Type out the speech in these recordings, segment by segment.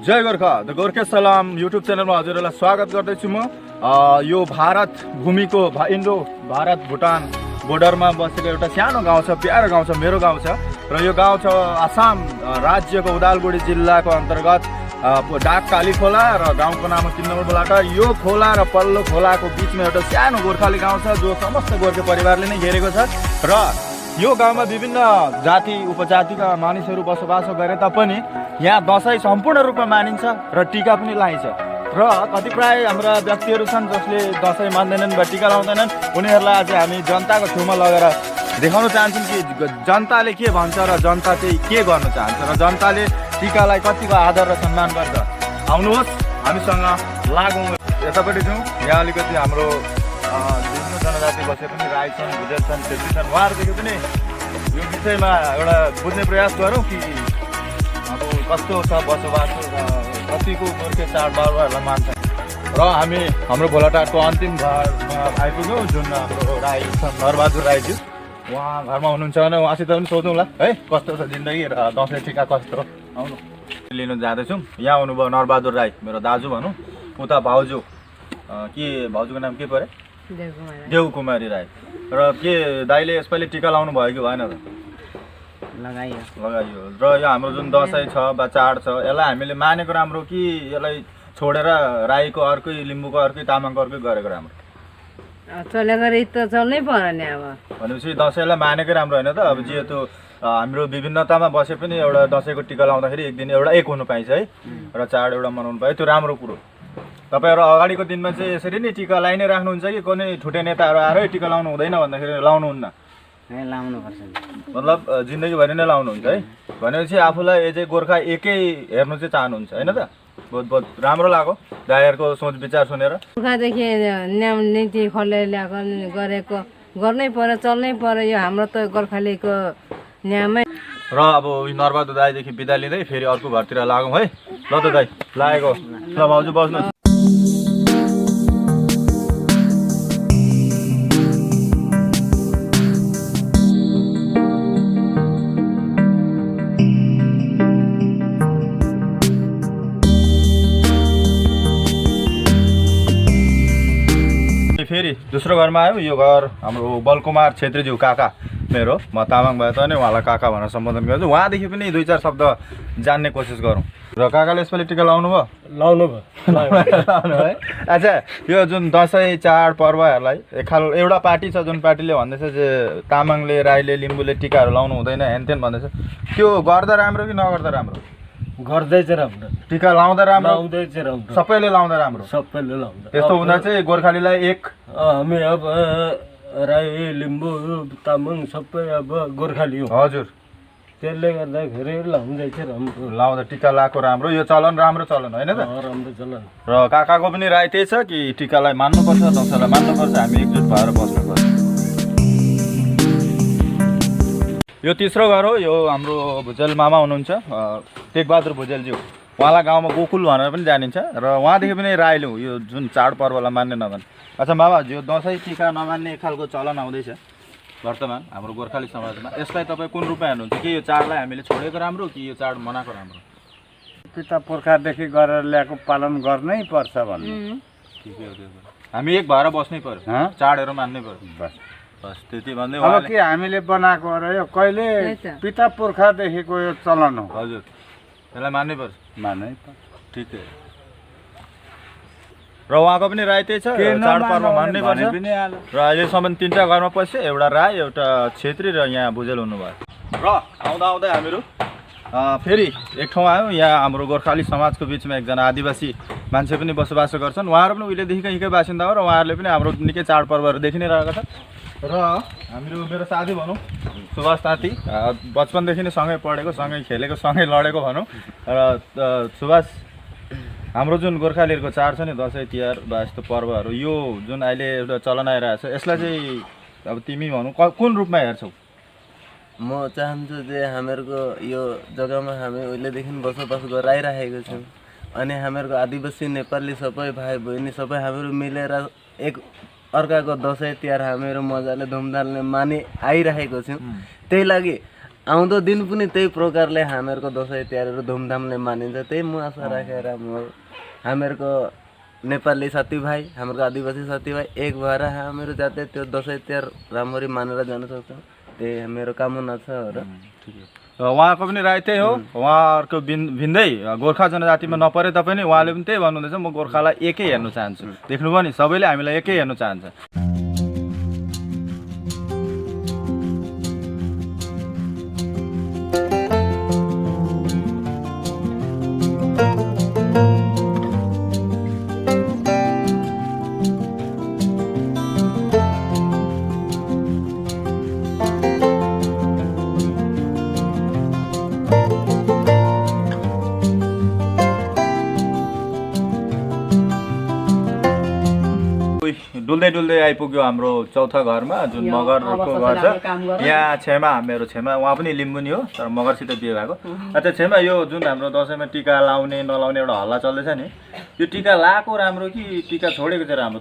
जय Gorkha the गोर्खे सलाम YouTube च्यानलमा हजुरहरूलाई स्वागत गर्दैछु म। यो भारत भूमिको इन्डो भारत भुटान बोर्डरमा बसेको एउटा सानो गाउँ छ, प्यारो गाउँ छ, मेरो गाउँ छ। र यो गाउँ छ आसाम राज्यको उदालगुडी जिल्लाको अन्तर्गत डाककाली खोला र गाउँको नाम 3 नम्बर बोलाटा। यो खोला र पल्लो खोलाको बिचमा एउटा सानो गोर्खाली गाउँ छ जो समस्त गोर्खे परिवारले नै घेरेको छ। र यो गाउँमा विभिन्न जाति उपजातिका मानिसहरू बसोबासो गरे तापनि यहाँ दसैँ सम्पूर्ण रूपमा मानिन्छ र टिका पनि लगाइन्छ। र कतिपय हाम्रा व्यक्तिहरू छन् जसले दसैँ मान्दैनन् वा टिका लाउँदैनन्। उनीहरूलाई आज हामी जनताको छेउमा लगेर देखाउन चाहन्छौँ कि जनताले के भन्छ र जनता चाहिँ के गर्न चाहन्छ र जनताले टिकालाई कतिको आदर र सम्मान गर्छ। आउनुहोस् हामीसँग लागौँ, यतापट्टि जाउँ। यहाँ अलिकति हाम्रो विभिन्न जनजाति बसे पनि राई छन्, भुजेल छन्, छेत्री छन्। उहाँहरूदेखि पनि यो विषयमा एउटा बुझ्ने प्रयास गरौँ कि अब कस्तो छ बसोबासो र कतिको गोर्खे चाडबाडहरूलाई मान्छ। र हामी हाम्रो भोलाटारको अन्तिम घरमा आइपुग्यौँ जुन हाम्रो राई छन्, नरबहादुर राईज्यू। उहाँ घरमा हुनुहुन्छ भने उहाँसित पनि सोधौँला है कस्तो छ जिन्दगी र दसैँ टिका कस्तो। आउनु लिनु जाँदैछौँ। यहाँ आउनुभयो नरबहादुर राई, मेरो दाजु भनौँ। उता भाउजू के भाउजूको नाम के पऱ्यो? देवकुमारी राई। र के दाइले यसपालि टिका लाउनु भयो कि भएन त? लगाइयो। र यो हाम्रो जुन दसैँ छ वा चाड छ यसलाई हामीले मानेको राम्रो कि यसलाई छोडेर राईको अर्कै, लिम्बूको अर्कै, तामाङको अर्कै गरेको राम्रो? चल्नै पर्यो नि। अब भनेपछि दसैँलाई मानेकै राम्रो होइन त? अब जेहेतु हाम्रो विभिन्नतामा बसे पनि एउटा दसैँको टिका लाउँदाखेरि एक दिन एउटा एक हुनु पाइन्छ है, र चाड एउटा मनाउनु पायो, त्यो राम्रो कुरो। तपाईँहरू अगाडिको दिनमा चाहिँ यसरी नै टिका लाइ नै राख्नुहुन्छ कि कुनै ठुटे नेताहरू आएर टिका लाउनु हुँदैन भन्दाखेरि लाउनुहुन्न? लाउनुपर्छ, मतलब जिन्दगीभरि नै लाउनुहुन्छ है। भनेपछि आफूलाई एज ए गोर्खा एकै हेर्नु चाहिँ चाहनुहुन्छ होइन त? बहुत बहुत राम्रो लाग्यो दाइहरूको सोच विचार सुनेर। गोर्खादेखि न्याम नीति खोलेर ल्याएको गरेको गर्नै पर्यो, चल्नै पर्यो। यो हाम्रो त गोर्खालीको न्यामै। र अब नरबहादुर दाईदेखि बिदा लिँदै फेरि अर्को घरतिर लागौँ है। ल त दाई लागेको। ल भाउजू बस्नु। फेरि दोस्रो घरमा आयो। यो घर हाम्रो बलकुमार छेत्रीज्यू काका मेरो, म तामाङ भए तापनि उहाँलाई काका भनेर सम्बोधन गर्छु। उहाँदेखि पनि 2-4 शब्द जान्ने कोसिस गरौँ। र काकाले यसपालि टिका लाउनु भयो? लाउनु है। अच्छा, यो जुन दसैँ चाड पर्वहरूलाई एउटा पार्टी छ जुन पार्टीले भन्दैछ जे तामाङले, राईले, लिम्बूले टिकाहरू लाउनु हुँदैन हेनतेन भन्दैछ, त्यो गर्दा राम्रो कि नगर्दा राम्रो? गर्दै चाहिँ राम्रो, टिका लाउँदा राम्रो, लाउँदै चाहिँ राम्रो, सबैले लाउँदा राम्रो। सबैले लाउँदा यस्तो हुँदा चाहिँ गोर्खालीलाई एक हामी अब राई, लिम्बू, तामाङ सबै अब गोर्खाली हो। हजुर, त्यसले गर्दाखेरि लाउँदै चाहिँ राम्रो, लाउँदा टिका लाएको राम्रो। यो चलन राम्रो चलन होइन त? राम्रो चलन। र काकाको पनि राय त्यही छ कि टिकालाई मान्नुपर्छ, दसैँलाई मान्नुपर्छ, हामी एकजुट भएर बस्नुपर्छ। यो तेस्रो घर हो। यो हाम्रो भुजेल मामा हुनुहुन्छ, टेकबहादुर भुजेलज्यू। उहाँलाई गाउँमा गोकुल भनेर पनि जानिन्छ। र उहाँदेखि पनि राई लिउँ, यो जुन चाडपर्वलाई मान्ने नमान्ने। अच्छा मामा, यो दसैँ टिका नमान्ने एक खालको चलन आउँदैछ वर्तमान हाम्रो गोर्खाली समाजमा, यसलाई तपाईँ कुन रूपमा हेर्नुहुन्छ? कि यो चाडलाई हामीले छोडेको राम्रो कि यो चाड मनाएको राम्रो? पिता पुर्खादेखि गरेर ल्याएको पालन गर्नै पर्छ भन्नु। ठिकै हो, त्यो हामी एक भएर बस्नै पर्यो, चाडहरू मान्नै पर्यो, बस बस त्यति भन्दै। अब के हामीले बनाएको र यो कहिले पिता पुर्खादेखिको यो चलन हो। हजुर, त्यसलाई मान्नै पर्छ, मानै पर्छ। ठिकै। र उहाँको पनि राय त्यही छ, चाडपर्व मान्नै पर्छ। र अहिलेसम्म 3टा घरमा पस्यो, एउटा राई, एउटा छेत्री र यहाँ भुजेल हुनुभयो। र आउँदा आउँदै हामीहरू फेरि एक ठाउँ आयौँ। यहाँ हाम्रो गोर्खाली समाजको बिचमा एकजना आदिवासी मान्छे पनि बसोबासो गर्छन्। उहाँहरू पनि उहिलेदेखिकै यहीँकै बासिन्दा हो र उहाँहरूले पनि हाम्रो निकै चाडपर्वहरू देखि नै रहेको छ। र हामीहरू मेरो साथी भनौँ सुभाष ताती, बचपनदेखि नै सँगै पढेको, सँगै खेलेको, सँगै लडेको भनौँ। र सुभाष, हाम्रो जुन गोर्खालीहरूको चाड छ नि दसैँ तिहार वा यस्तो पर्वहरू, यो जुन अहिले एउटा चलन आइरहेको छ, यसलाई चाहिँ अब तिमी भनौँ कुन रूपमा हेर्छौ? म चाहन्छु जे हामीहरूको यो जग्गामा हामी उहिलेदेखि बसोबास गराइरहेको छौँ अनि हामीहरूको आदिवासी नेपाली सबै भाइ बहिनी सबै हामीहरू मिलेर एक अर्काको दसैँ तिहार हामीहरू मजाले धुमधामले मानि आइरहेको छौँ। त्यही लागि आउँदो दिन पनि त्यही प्रकारले हामीहरूको दसैँ तिहारहरू धुमधामले मानिन्छ। त्यही म आशा राखेर हामीहरूको नेपाली साथीभाइ हाम्रो आदिवासी साथीभाइ एक भएर हामीहरू जाते त्यो दसैँ तिहार राम्ररी मानेर जान सक्छौँ, त्यही मेरो कामना छ र उहाँको पनि राय त्यही हो। उहाँहरूको भिन्दै गोर्खा जनजातिमा नपरे तापनि उहाँले पनि त्यही भन्नुहुँदैछ, म गोर्खालाई एकै हेर्नु चाहन्छु। देख्नुभयो नि, सबैले हामीलाई एकै हेर्नु चाहन्छ। डुल्दै डुल्दै आइपुग्यो हाम्रो चौथा घरमा, जुन मगरको घर छ। यहाँ छेमा, मेरो छेमा, उहाँ पनि लिम्बू नि हो तर मगरसित बिहे भएको। अच्छा छेमा, यो जुन हाम्रो दसैँमा टिका लाउने नलाउने एउटा हल्ला चल्दैछ नि, यो टिका लाएको राम्रो कि टिका छोडेको चाहिँ राम्रो?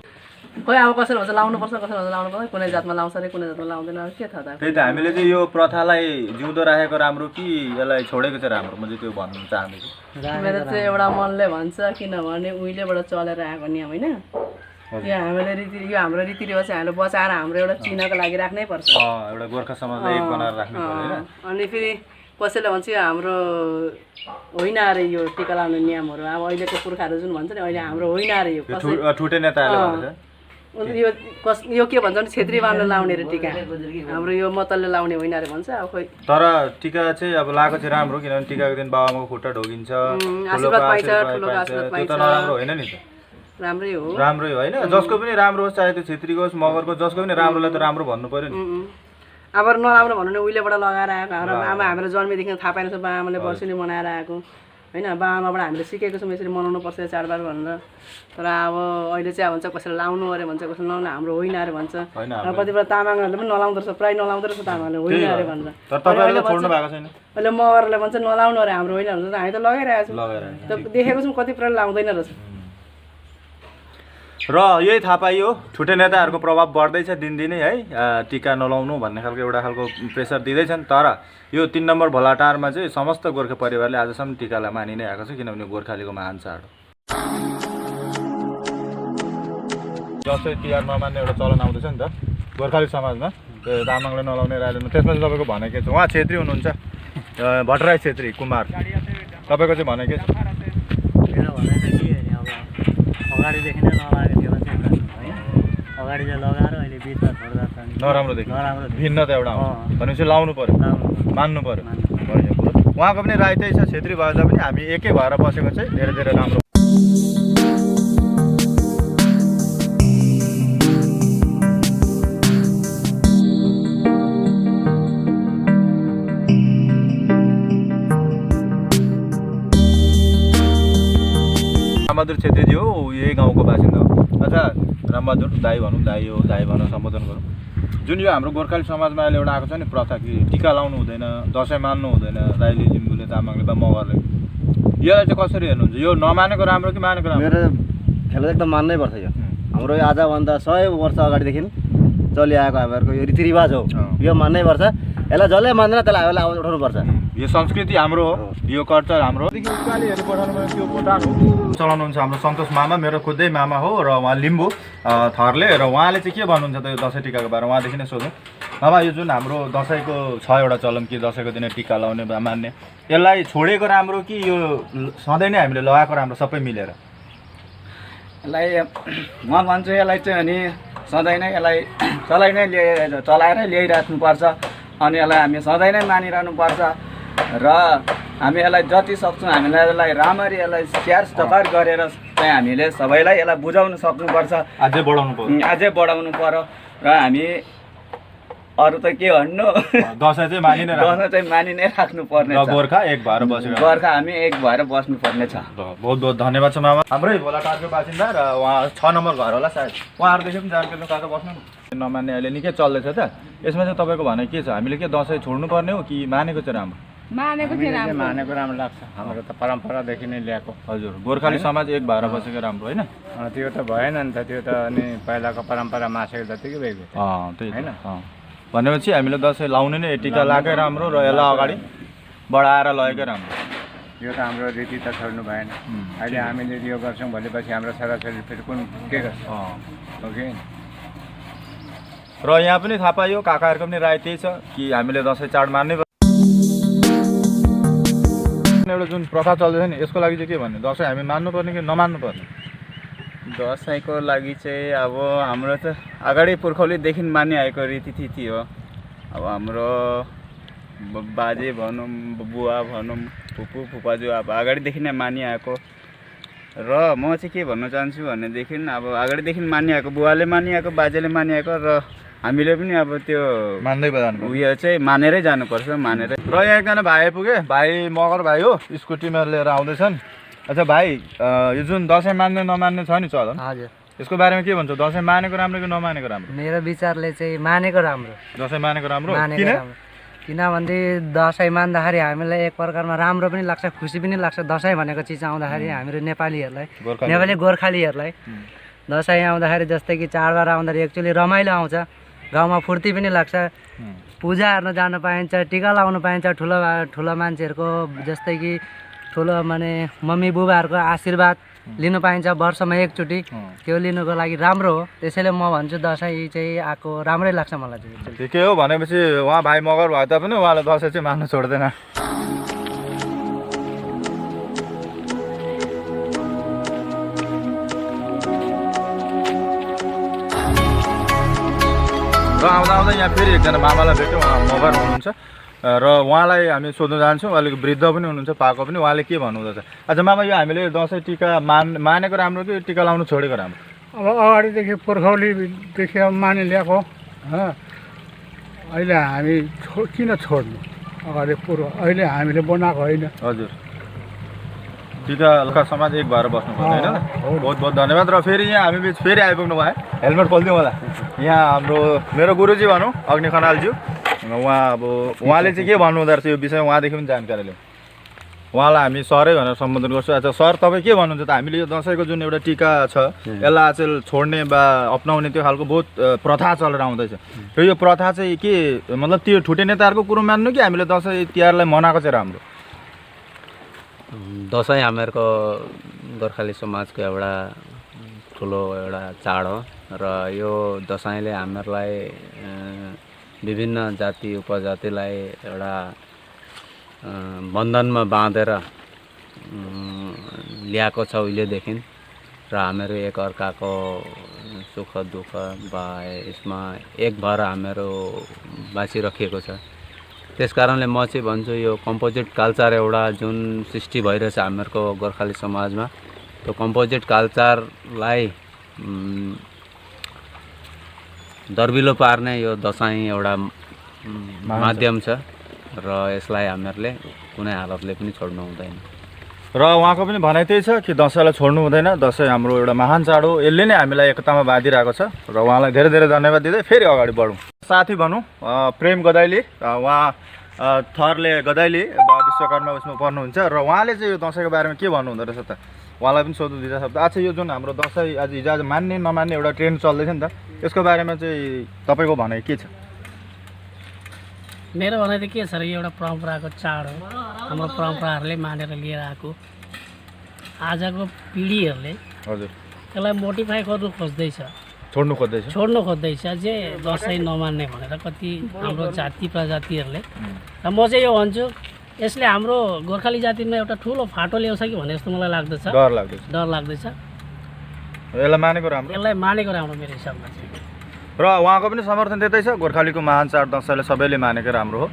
खोइ अब कसरी भन्छ लाउनुपर्छ, कसरी भन्छ लाउनु पर्छ, कुनै जातमा लाउँछ अरे कुनै जातमा लाउँदैन, के थाहा त। त्यही त, हामीले चाहिँ यो प्रथालाई जिउँदो राखेको राम्रो कि यसलाई छोडेको चाहिँ राम्रो, म चाहिँ त्यो भन्नु चाहन्छु। मेरो चाहिँ एउटा मनले भन्छ, किनभने उहिलेबाट चलेर आएको नियम होइन, यो हाम्रो रीतिरिवाज चाहिँ हामीले बचाएर हाम्रो एउटा चिनाको लागि राख्नै पर्छ। एउटा गोर्खा समाजलाई एक बनाएर राख्नु पर्यो हैन। अनि फेरि कसैले भन्छ यो हाम्रो होइन अरे यो टिका लाउने नियमहरू, अब अहिलेको पुर्खाहरू जुन भन्छ नि अहिले हाम्रो होइन अरे यो ठुटे नेताहरूले भन्छ यो के भन्छ भने छेत्री बाहुनले लाउने रे टिका, हाम्रो यो मतलले लाउने होइन अरे भन्छ। अब खोइ तर टिका चाहिँ अब लगाएको चाहिँ राम्रो, किनभने टिकाको दिन बाबाआमाको खुट्टा ढोगिन्छ, आशीर्वाद पाइन्छ, ठुलोको आशीर्वाद पाइन्छ, त्यो त नराम्रो होइन नि त, राम्रै हो, राम्रै हो होइन। जसको पनि राम्रो होस्, चाहे त्यो छेत्रीको होस् मगरको, जसको पनि राम्रोलाई त राम्रो भन्नु पर्यो नि। अब नराम्रो भन्नु भने उहिलेबाट लगाएर आएको हाम्रो आमा, हाम्रो जन्मेदेखि थाहा पाएन बाबाआमाले वर्षेनी मनाएर आएको होइन, बाबाआमाबाट हामीले सिकेको छौँ यसरी मनाउनु पर्छ चाडबाड भनेर। तर अब अहिले चाहिँ भन्छ कसैले लाउनु अरे भन्छ, कसैले नलाउनु हाम्रो होइन अरे भन्छ। कतिपय तामाङहरूले पनि नलाउँदो रहेछ, प्रायः नलाउँदो रहेछ तामाङहरूले होइन अरे भनेर। अहिले मगरले भन्छ नलाउनु अरे हाम्रो होइन भन्छ, हामी त लगाइरहेको छौँ, देखेको छौँ कति प्रायः लाउँदैन रहेछ। र यही थाहा पाइयो ठुटे नेताहरूको प्रभाव बढ्दैछ दिनदिनै है, टिका नलाउनु भन्ने खालको एउटा खालको प्रेसर दिँदैछन्। तर यो 3 नम्बर भोलाटारमा चाहिँ समस्त गोर्खा परिवारले आजसम्म टिकालाई मानि नै आएको छ, किनभने गोर्खालीको महान चाड हो। दसैँ तिहार नमान्ने एउटा चलन आउँदैछ नि त गोर्खाली समाजमा, तामाङले नलाउने, राईले नलाउने, त्यसमा चाहिँ तपाईँको भनाइ के छ? उहाँ छेत्री हुनुहुन्छ, भट्टराई छेत्री कुमार, तपाईँको चाहिँ भनाइ के छ? मेरो भनाइ त के अब अगाडिदेखि नै नलागेको थियो चाहिँ होइन, अगाडि चाहिँ लगाएर अहिले बिचमा छोड्दा नराम्रो देखियो, भिन्नता एउटा आउँछ भनेपछि लाउनु पर्यो, मान्नु पर्यो, बढिया कुरो। उहाँको पनि राय त्यही छ, छेत्री भए तापनि हामी एकै भएर बसेको चाहिँ धेरै धेरै राम्रो। रामबहादुर छेत्रीजी हो, यही गाउँको बासिन्दा हो। अच्छा रामबहादुर दाई भनौँ, दाई हो, दाई भनेर सम्बोधन गरौँ। जुन यो हाम्रो गोर्खाली समाजमा अहिले एउटा आएको छ नि प्रथा कि टिका लाउनु हुँदैन, दसैँ मान्नु हुँदैन, राईले, लिम्बूले, तामाङले वा मगरले, यसलाई चाहिँ कसरी हेर्नुहुन्छ? यो नमानेको राम्रो कि मानेको राम्रो? मेरो खेल एकदम मान्नै पर्छ। यो हाम्रो यो आजभन्दा 100 वर्ष अगाडिदेखि चलिआएको हामीहरूको यो रीतिरिवाज हो, यो मान्नै पर्छ। यसलाई जसले मान्दैन त्यसलाई हामीलाई आवाज उठाउनुपर्छ। यो संस्कृति हाम्रो हो, यो कल्चर हाम्रो हो। उकालीहरू पठाउनु भयो त्यो भुटान हो चलाउनुहुन्छ हाम्रो सन्तोष मामा, मेरो खुदै मामा हो र उहाँ लिम्बू थरले, र उहाँले चाहिँ के भन्नुहुन्छ त यो दसैँ टिकाको बारेमा, उहाँदेखि नै सोधौँ। मामा यो जुन हाम्रो दसैँको छ एउटा चलन कि दसैँको दिन टिका लाउने मान्ने, यसलाई छोडेको राम्रो कि यो सधैँ नै हामीले लगाएको राम्रो सबै मिलेर? यसलाई म भन्छु यसलाई चाहिँ अनि सधैँ नै यसलाई चलाएर ल्याइराख्नुपर्छ, अनि यसलाई हामी सधैँ नै मानिरहनुपर्छ र हामी यसलाई जति सक्छौँ हामीले यसलाई राम्ररी यसलाई स्याहार सफार गरेर चाहिँ हामीले सबैलाई यसलाई बुझाउन सक्नुपर्छ, अझै बढाउनु पर्यो र हामी अरू त के भन्नु, दसैँ चाहिँ मानि नै राख्नुपर्ने छ। गोर्खा एक भएर बसेको, गोर्खा हामी एक भएर बस्नुपर्ने छ। बहुत बहुत धन्यवाद छ मामा। हाम्रै भोलाटारको बासिन्दा र उहाँ 6 नम्बर घर होला सायद, उहाँहरूदेखि पनि जानकारी काका बस्नु नमान्ने अहिले निकै चल्दैछ त, यसमा चाहिँ तपाईँको भनाइ के छ? हामीले के दसैँ छोड्नुपर्ने हो कि मानेको चाहिँ राम्रो? मानेको राम्रो लाग्छ, हाम्रो त परम्परादेखि नै ल्याएको। हजुर, गोर्खाली समाज एक भएर बसेको राम्रो होइन? त्यो त भएन नि त, त्यो त अनि पहिलाको परम्परा मासेको जतिकै भइगयो त्यही होइन। भनेपछि हामीले दसैँ लाउने नै टिका लगाएकै राम्रो र यसलाई अगाडि बढाएर लगेकै राम्रो। यो त हाम्रो रीति त छोड्नु भएन। अहिले हामीले यो गर्छौँ भनेपछि हाम्रो छोराछोरी फेरि कुन के गर्छ हो कि? र यहाँ पनि थाहा पाइयो काकाहरूको पनि राय त्यही छ कि हामीले दसैँ चाड मान्नै एउटा जुन प्रथा चल्दैछ नि यसको लागि चाहिँ के भन्ने, दसैँ हामी मान्नुपर्ने कि नमान्नु पर्ने? दसैँको लागि चाहिँ अब हाम्रो त अगाडि पुर्खौलीदेखि मानिआएको रीतिथिति हो। अब हाम्रो बाजे भनौँ बुवा भनौँ फुपू फुपाजू अब अगाडिदेखि नै मानिआएको र म चाहिँ के भन्न चाहन्छु भनेदेखि अब अगाडिदेखि मानिआएको बुवाले मानिआएको बाजेले मानिआएको र हामीले पनि अब त्यो मान्दै जानु उयो चाहिँ मानेरै जानुपर्छ मानेरै। र यहाँ एकजना भाइ आइपुगे, भाइ मगर भाइ हो, स्कुटीमा लिएर आउँदैछन्। अच्छा भाइ, यो जुन दसैँ मान्ने नमान्ने छ नि चलन, हजुर, यसको बारेमा के भन्छौ? दसैँ मानेको राम्रो कि नमानेको राम्रो? मेरो विचारले चाहिँ मानेको राम्रो। दसैँ मानेको राम्रो? मानेको राम्रो किनभने दसैँ मान्दाखेरि हामीलाई एक प्रकारमा राम्रो पनि लाग्छ, खुसी पनि लाग्छ। दसैँ भनेको चिज आउँदाखेरि हाम्रो नेपालीहरूलाई, नेपाली गोर्खालीहरूलाई दसैँ आउँदाखेरि जस्तै कि चाडबाड आउँदाखेरि एक्चुअली रमाइलो आउँछ, गाउँमा फुर्ती पनि लाग्छ, पूजा हेर्न जानु पाइन्छ, टिका लाउनु पाइन्छ, ठुलो मान्छेहरूको जस्तै कि ठुलो माने मम्मी बुबाहरूको आशीर्वाद लिनु पाइन्छ वर्षमा एकचोटि, त्यो लिनुको लागि राम्रो हो। त्यसैले म भन्छु दसैँ चाहिँ आएको राम्रै लाग्छ मलाई चाहिँ। ठिकै हो भनेपछि उहाँ भाइ मगर भए तापनि उहाँले दसैँ चाहिँ मान्न छोड्दैन। र आउँदा आउँदा यहाँ फेरि एकजना मामालाई भेट्यौँ, उहाँ मगर हुनुहुन्छ र उहाँलाई हामी सोध्न चाहन्छौँ। अलिक वृद्ध पनि हुनुहुन्छ, पाएको पनि, उहाँले के भन्नुहुँदैछ? अच्छा मामा, यो हामीले दसैँ टिका मानेको राम्रो कि टिका लाउनु छोडेको राम्रो? अब अगाडिदेखि पुर्खौलीदेखि अब मानिल्याएको अहिले हामी किन छोड्नु? अगाडि अहिले हामीले बनाएको होइन। हजुर, टिका हल्का समाज एक भएर बस्नु पर्छ होइन? बहुत बहुत धन्यवाद। र फेरि यहाँ हामी बिच फेरि आइपुग्नु भयो, हेलमेट खोलिदिउँ होला। यहाँ हाम्रो मेरो गुरुजी भनौँ, अग्नि खनालज्यू, उहाँले चाहिँ के भन्नुहुँदो रहेछ यो विषयमा, उहाँदेखि पनि जानकारी लिउँ। उहाँलाई हामी सरै भनेर सम्बोधन गर्छौँ। अच्छा सर, तपाईँ के भन्नुहुन्छ त? हामीले यो दसैँको जुन एउटा टिका छ यसलाई आजकल छोड्ने वा अपनाउने त्यो खालको बहुत प्रथा चलेर आउँदैछ, र यो प्रथा चाहिँ के मतलब त्यो ठुटे नेताहरूको कुरो मान्नु कि हामीले दसैँ तिहारलाई मनाएको चाहिँ राम्रो? दसैँ हामीहरूको गोर्खाली समाजको एउटा ठुलो एउटा चाड हो र यो दसैँले हामीहरूलाई विभिन्न जाति उपजातिलाई एउटा बन्धनमा बाँधेर ल्याएको छ उहिलेदेखि, र हामीहरू एकअर्काको सुख दुःख वा यसमा एक भएर हामीहरू बाँचिराखेको छ। त्यस कारणले म चाहिँ भन्छु यो कम्पोजिट कल्चर एउटा जुन सृष्टि भइरहेछ हामीहरूको गोर्खाली समाजमा, त्यो कम्पोजिट कल्चरलाई दर्बिलो पार्ने यो दसैँ एउटा माध्यम छ र यसलाई हामीहरूले कुनै हालतले पनि छोड्नु हुँदैन। र उहाँको पनि भनाइ त्यही छ कि दसैँलाई छोड्नु हुँदैन, दसैँ हाम्रो एउटा महान चाड हो, यसले नै हामीलाई एकतामा बाँधिरहेको छ। र उहाँलाई धेरै धेरै धन्यवाद दिँदै फेरि अगाडि बढौँ। साथी भनौँ प्रेम गदाइली, उहाँ थरले गदाइली विश्वकर्मा उसमा पर्नुहुन्छ र उहाँले चाहिँ यो दसैँको बारेमा के भन्नुहुँदो रहेछ त? उहाँलाई पनि सोध्नु दिँदा शब्द। अच्छा, यो जुन हाम्रो दसैँ आज हिजो आज मान्ने नमान्ने एउटा ट्रेन्ड चल्दैछ नि त, यसको बारेमा चाहिँ तपाईँको भनाइ के छ? मेरो भनाइ त के छ र यो एउटा परम्पराको चाड हो, हाम्रो परम्पराहरूले मानेर लिएर आएको। आजको पिँढीहरूले हजुर त्यसलाई मोडिफाई गर्नु खोज्दैछ, छोड्नु खोज्दैछ जे दसैँ नमान्ने भनेर कति हाम्रो जाति प्रजातिहरूले। र म चाहिँ यो भन्छु यसले हाम्रो गोर्खाली जातिमा एउटा ठुलो फाटो ल्याउँछ कि भने जस्तो मलाई लाग्दछ, डर लाग्दैछ। यसलाई मानेको राम्रो मेरो हिसाबमा चाहिँ। र उहाँको पनि समर्थन त्यतै छ, गोर्खालीको महान चाड दसैँलाई सबैले मानेको राम्रो हो।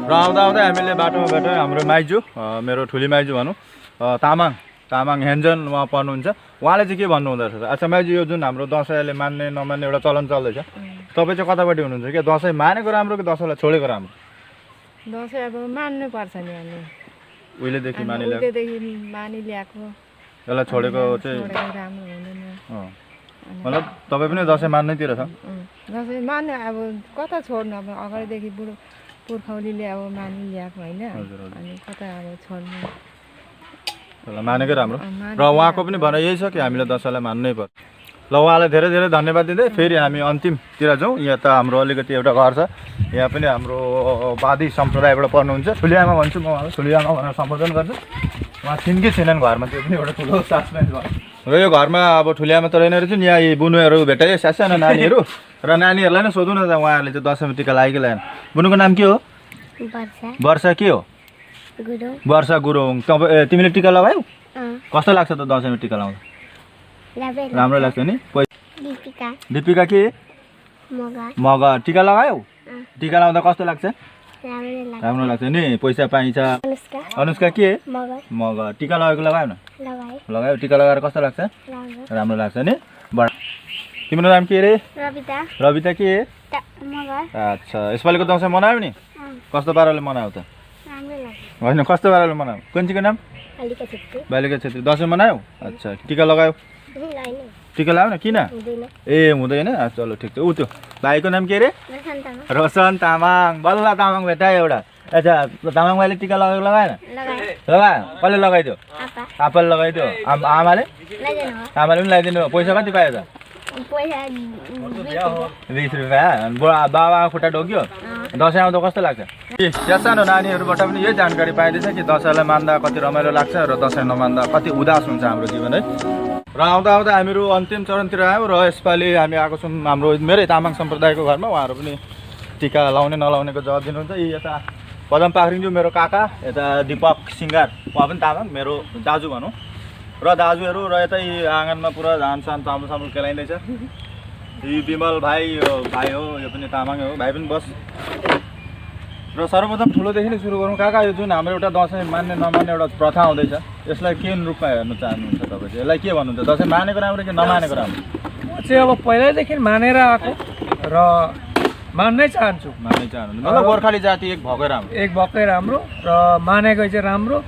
र आउँदा आउँदै हामीले बाटोमा भेट्यौँ हाम्रो माइजू, मेरो ठुली माइजू भनौँ, तामाङ हेन्जन उहाँ पर्नुहुन्छ। उहाँले चाहिँ के भन्नुहुँदो रहेछ? अच्छा माइजू, यो जुन हाम्रो दसैँले मान्ने नमान्ने एउटा चलन चल्दैछ, तपाईँ चाहिँ कतापट्टि हुनुहुन्छ कि दसैँ मानेको राम्रो कि दसैँलाई छोडेको राम्रो? दसैँ अब मान्नु पर्छ नि, हामी उहिलेदेखि मानिल्याएको, यसलाई छोडेको चाहिँ राम्रो हुँदैन। मतलब तपाईँ पनि दसैँ मान्नैतिर छ? दसैँ मान्नु अब कता छोड्नु, अब अगाडिदेखि पुर्खौलीले अब मानिल्याएको होइन, अनि कता अब छोड्नु। ल मानेकै राम्रो र उहाँको पनि भनाइ यही छ कि हामीले दसैँलाई मान्नै पर्छ ल उहाँलाई धेरै धेरै धन्यवाद दिँदै फेरि हामी अन्तिमतिर जाउँ यहाँ त हाम्रो अलिकति एउटा घर छ यहाँ पनि हाम्रो वादी सम्प्रदायबाट पर्नुहुन्छ ठुलिआमा भन्छु म उहाँलाई ठुलिआमा भनेर सम्बोधन गर्छु उहाँ छिन् कि छैनन् घरमा त्यो पनि एउटा ठुलो सस्पेन्स भयो र यो घरमा अब ठुलिआमा त रहेन रहेछ नि यहाँ बुनुहरू भेटाइयो सानो नानीहरू र नानीहरूलाई नै सोधौँ न त उहाँहरूले चाहिँ दसैँमा टिका लाग्यो कि लागेन बुनुको नाम के हो वर्षा के हो वर्षा गुरुङ तपाईँ तिमीले टिका लगायौ कस्तो लाग्छ त दसैँमा टिका लगाउँदा राम्रो लाग्छ नि दिपिका के मगा टिका लगायौ टिका लगाउँदा कस्तो लाग्छ राम्रो लाग्छ नि पैसा पाइन्छ अनुष्का के मगा टिका लगाएको लगायो न लगायो टिका लगाएर कस्तो लाग्छ राम्रो लाग्छ नि तिम्रो नाम के अरे रविता के अच्छा यसपालिको दसैँ मनायो नि कस्तो पाराले मनायो त होइन कस्तो पाराले मनायो कुन्चीको नाम बालिका छेत्री दसैँ मनायो अच्छा टिका लगायो टिका लगायो न किन ए हुँदैन चलो ठिक छ ऊ त्यो भाइको नाम के अरे रोशन तामाङ बल्ल तामाङ भेटायो एउटा अच्छा तामाङ भाइले टिका लगाएको लगाएन लगायो कसले लगाइदियो आपाले लगाइदियो आमाले आमाले पनि लगाइदिनु पैसा कति पायो त 20 रुपियाँ बाबा खुट्टा ढोक्यो दसैँ आउँदा कस्तो लाग्छ सानो नानीहरूबाट पनि यही जानकारी पाइँदैछ कि दसैँलाई मान्दा कति रमाइलो लाग्छ र दसैँ नमान्दा कति उदास हुन्छ हाम्रो जीवन है र आउँदा आउँदा हामीहरू अन्तिम चरणतिर आयौँ र यसपालि हामी आएको छौँ हाम्रो मेरै तामाङ सम्प्रदायको घरमा उहाँहरू पनि टिका लाउने नलाउनेको जवाब दिनुहुन्छ यी यता पदम पाखरिङज्यू मेरो काका यता दिपक सिङ्गार उहाँ पनि तामाङ मेरो दाजु भनौँ र दाजुहरू र यतै आँगनमा पुरा धान सान चामल सामल केलाइँदैछ यी विमल भाइ हो यो पनि तामाङ हो भाइ पनि बस र सर्वप्रथम ठुलोदेखि नै सुरु गरौँ काका यो जुन हाम्रो एउटा दसैँ मान्ने नमान्ने एउटा प्रथा आउँदैछ यसलाई के रूपमा हेर्नु चाहनुहुन्छ तपाईँ चाहिँ यसलाई के भन्नुहुन्छ दसैँ मानेको राम्रो कि नमानेको राम्रो चाहिँ अब पहिल्यैदेखि मानेर आएको र मान्नै चाहन्छु मतलब गोर्खाली जाति एक भएकै राम्रो र मानेको चाहिँ राम्रो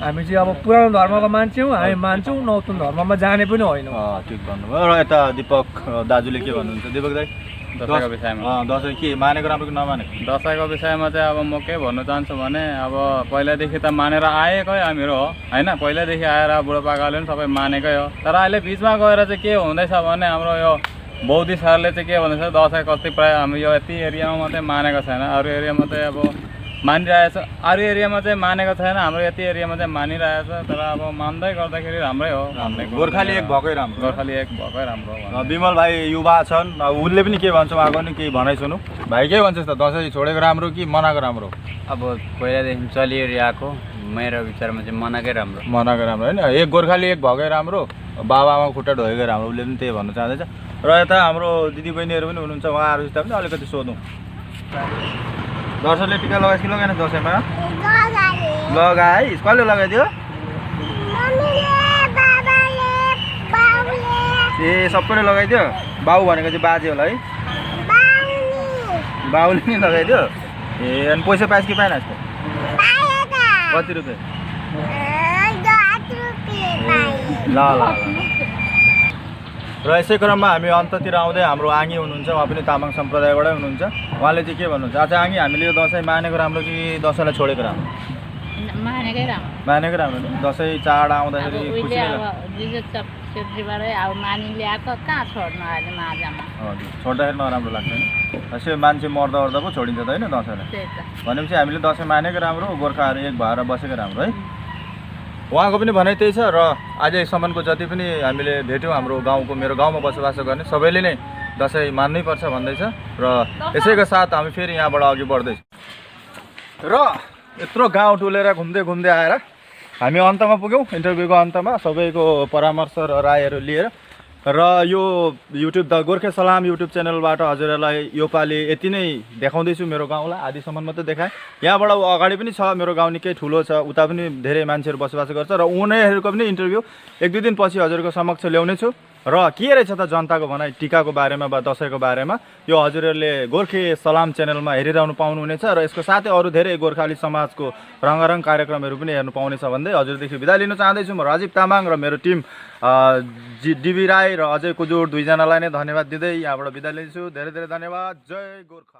हामी चाहिँ अब पुरानो धर्मको मान्छे हौँ हामी मान्छौँ नौतन धर्ममा जाने पनि होइन ठिक भन्नुभयो र यता दिपक दाजुले के भन्नुहुन्छ दिपक दाइ दसैँको विषयमा दसैँ के मानेको राम्रो कि नमानेको दसैँको विषयमा चाहिँ अब म के भन्नु चाहन्छु भने अब पहिल्यैदेखि त मानेर आएकै हामीहरू हो होइन पहिल्यैदेखि आएर बुढोपाकाले पनि सबै मानेकै हो तर अहिले बिचमा गएर चाहिँ के हुँदैछ भने हाम्रो यो बौद्धिस्टहरूले चाहिँ के भन्दैछ दसैँ कति प्रायः हामी यो यति एरियामा मात्रै मानेको छैन अरू एरियामा चाहिँ अब मानिरहेछ अरू एरियामा चाहिँ मानेको छैन हाम्रो यति एरियामा चाहिँ मानिरहेछ तर अब मान्दै गर्दाखेरि राम्रै हो गोर्खाली एक भएकै राम्रो गोर्खाली एक भएकै राम्रो विमल भाइ युवा छन् उसले पनि के भन्छ उहाँको नि केही भनाइ सुनौ भाइ के भन्छस् त दसैँ छोडेको राम्रो कि मनाएको राम्रो अब पहिलादेखि चलिरहेको मेरो विचारमा चाहिँ मनाएकै राम्रो होइन एक गोर्खाली एक भएकै राम्रो बाबामा खुट्टा ढोएकै राम्रो उसले पनि त्यही भन्नु चाहँदैछ र यता हाम्रो दिदीबहिनीहरू पनि हुनुहुन्छ उहाँहरूसित पनि अलिकति सोधौँ दर्शनले टिका लगाएछ कि लगाएन दसैँमा लगाए कसले लगाइदियो ए सबैले लगाइदियो बाउ भनेको चाहिँ बाजे होला है बाउले नि लगाइदियो ए अनि पैसा पाएछ कि पाएन यस्तो कति रुपियाँ ल र यसै क्रममा हामी अन्ततिर आउँदै हाम्रो आङ्गी हुनुहुन्छ उहाँ पनि तामाङ सम्प्रदायबाटै हुनुहुन्छ उहाँले चाहिँ के भन्नुहुन्छ अच्छा आङ्गी हामीले यो दसैँ मानेको राम्रो कि दसैँलाई छोडेको राम्रो मानेकै राम्रो दसैँ चाड आउँदाखेरि छोड्दाखेरि नराम्रो लाग्छ नि यसो मान्छे मर्दा ओर्दा पो छोडिन्छ त होइन दसैँलाई भनेपछि हामीले दसैँ मानेको राम्रो गोर्खाहरू एक भएर बसेको राम्रो है उहाँको पनि भनाइ त्यही छ र अझैसम्मको जति पनि हामीले भेट्यौँ हाम्रो गाउँको मेरो गाउँमा बसोबास गर्ने सबैले नै दसैँ मान्नै पर्छ भन्दैछ र यसैको साथ हामी फेरि यहाँबाट अघि बढ्दैछौँ र यत्रो गाउँ टुलेर घुम्दै आएर हामी अन्तमा पुग्यौँ इन्टरभ्यूको अन्तमा सबैको परामर्श र रायहरू लिएर र यो युट्युब द गोर्खे सलाम युट्युब च्यानलबाट हजुरहरूलाई योपालि यति नै देखाउँदैछु मेरो गाउँलाई आदिसम्म मात्रै देखाएँ यहाँबाट अगाडि पनि छ मेरो गाउँ निकै ठुलो छ उता पनि धेरै मान्छेहरू बसोबास गर्छ र उनीहरूको पनि इन्टरभ्यू 1-2 दिनपछि हजुरको समक्ष ल्याउनेछु र के रहेछ त जनताको भनाइ टिकाको बारेमा वा दसैँको बारेमा यो हजुरहरूले गोर्खे सलाम च्यानलमा हेरिरहनु पाउनुहुनेछ र यसको साथै अरू धेरै गोर्खाली समाजको रङ्गारङ कार्यक्रमहरू पनि हेर्नु पाउनेछ भन्दै हजुरदेखि बिदा लिन चाहँदैछु म राजीव तामाङ र मेरो टिम डिबी राई र अजय कुजुर दुईजनालाई नै धन्यवाद दिँदै यहाँबाट बिदा लिन्छु धेरै धेरै धन्यवाद जय गोर्खा।